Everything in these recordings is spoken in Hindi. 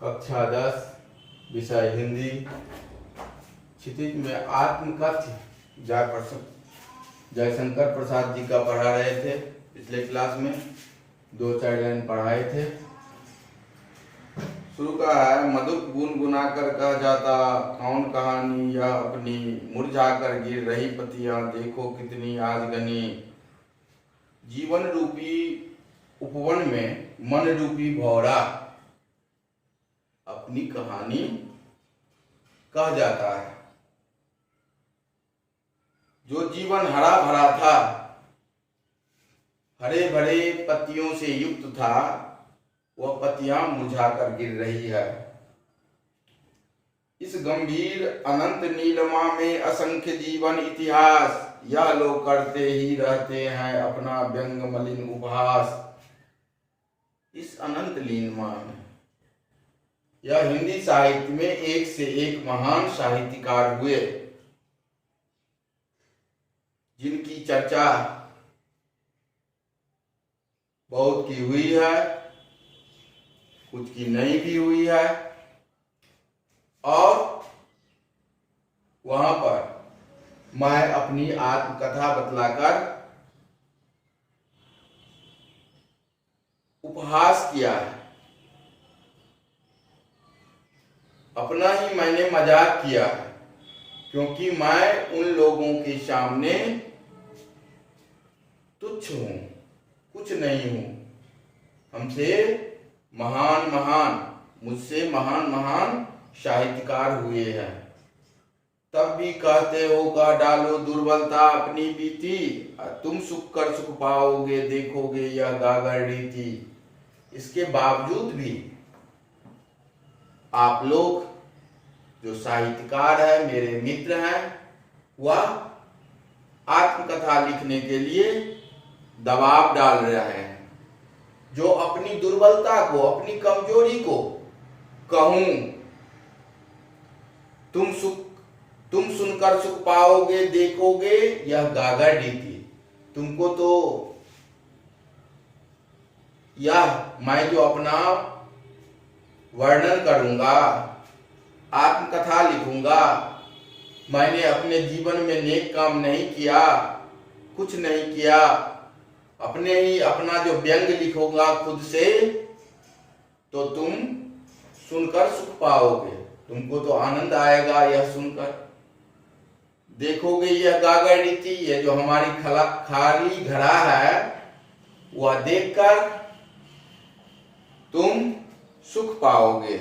कक्षा 10 विषय हिंदी। क्षितिज में आत्मकथ्य जयशंकर प्रसाद जी का पढ़ा रहे थे। पिछले क्लास में 2-4 लाइन पढ़ाए थे। शुरू का है, मधुप गुनगुना कर कह जाता कौन कहानी यह अपनी, मुरझा कर गिर रही पत्तियां देखो कितनी आज घनी। जीवन रूपी उपवन में मन रूपी भौरा अपनी कहानी कह जाता है। जो जीवन हरा भरा था, हरे भरे पत्तियों से युक्त था, वह पत्तियां मुरझाकर गिर रही है। इस गंभीर अनंत नीलिमा में असंख्य जीवन इतिहास, यह लोग करते ही रहते हैं अपना व्यंग मलिन उपहास। इस अनंत नीलिमा में यह हिंदी साहित्य में एक से एक महान साहित्यकार हुए, जिनकी चर्चा बहुत की हुई है, कुछ की नहीं भी हुई है। और वहां पर मैं अपनी आत्मकथा बतलाकर उपहास किया है। अपना ही मैंने मजाक किया है, क्योंकि मैं उन लोगों के सामने तुच्छ हूं, कुछ नहीं हूं। हमसे महान महान, मुझसे महान महान साहित्यकार हुए हैं। तब भी कहते हो का डालो दुर्बलता अपनी बीती, तुम सुख कर सुख पाओगे देखोगे यह गागर रीति। इसके बावजूद भी आप लोग जो साहित्यकार है, मेरे मित्र हैं, वह आत्मकथा लिखने के लिए दबाव डाल रहे हैं। जो अपनी दुर्बलता को, अपनी कमजोरी को कहूं, तुम सुनकर सुख पाओगे देखोगे यह गागर रीति। तुमको तो यह मैं जो अपना वर्णन करूंगा, आत्मकथा लिखूंगा, मैंने अपने जीवन में नेक काम नहीं किया, कुछ नहीं किया, अपने ही अपना जो व्यंग लिखूंगा खुद से, तो तुम सुनकर सुख पाओगे, तुमको तो आनंद आएगा यह सुनकर। देखोगे यह गागर रीति, ये जो हमारी खाली घड़ा है, वह देखकर तुम सुख पाओगे।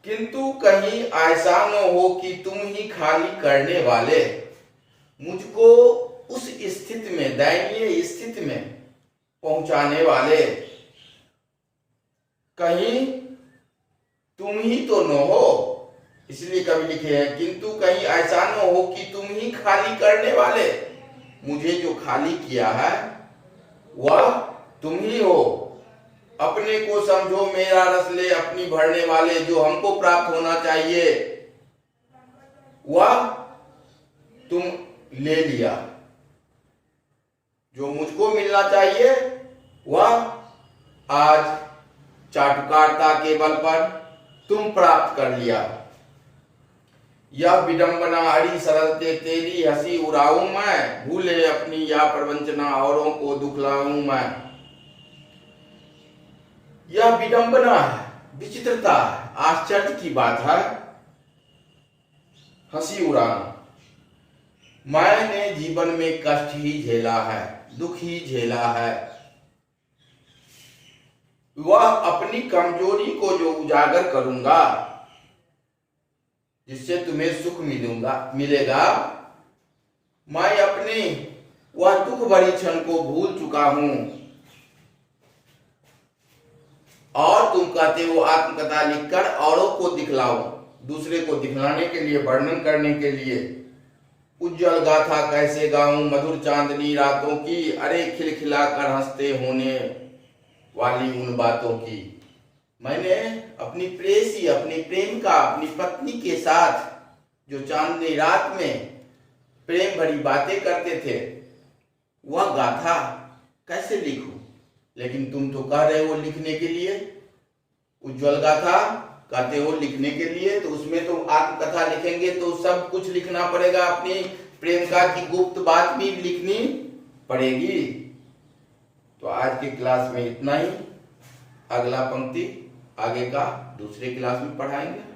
किंतु कहीं ऐसा न हो कि तुम ही खाली करने वाले, मुझको उस स्थिति में, दयनीय स्थिति में पहुंचाने वाले, कहीं तुम ही तो न हो। इसलिए कवि लिखे हैं, किंतु कहीं ऐसा न हो कि तुम ही खाली करने वाले, मुझे जो खाली किया है वह तुम ही हो। अपने को समझो मेरा रस ले अपनी भरने वाले, जो हमको प्राप्त होना चाहिए वह तुम ले लिया, जो मुझको मिलना चाहिए वह आज चाटुकारिता के बल पर तुम प्राप्त कर लिया। यह विडंबना हरी सरलते तेरी, हंसी उड़ाऊं मैं, भूले अपनी या प्रवंचना औरों को दुखलाऊं मैं। यह विडंबना है, विचित्रता है, आश्चर्य की बात है, हंसी उड़ाना। मैंने जीवन में कष्ट ही झेला है, दुख ही झेला है। वह अपनी कमजोरी को जो उजागर करूंगा, जिससे तुम्हें सुख मिलेगा, मैं अपनी वह दुख भरी क्षण को भूल चुका हूं। और तुम कहते हो आत्मकथा लिखकर औरों को दिखलाओ, दूसरे को दिखलाने के लिए, वर्णन करने के लिए। उज्जवल गाथा कैसे गाऊं मधुर चांदनी रातों की, अरे खिलखिला कर हंसते होने वाली उन बातों की। मैंने अपनी प्रेयसी, अपनी प्रेमिका, अपनी पत्नी के साथ जो चांदनी रात में प्रेम भरी बातें करते थे, वह गाथा कैसे लिखूं? लेकिन तुम तो कह रहे हो लिखने के लिए, उज्ज्वल गाथा कहते हो लिखने के लिए, तो उसमें तो आत्मकथा लिखेंगे तो सब कुछ लिखना पड़ेगा, अपनी प्रेमिका की गुप्त बात भी लिखनी पड़ेगी। तो आज की क्लास में इतना ही, अगला पंक्ति आगे का दूसरे क्लास में पढ़ाएंगे।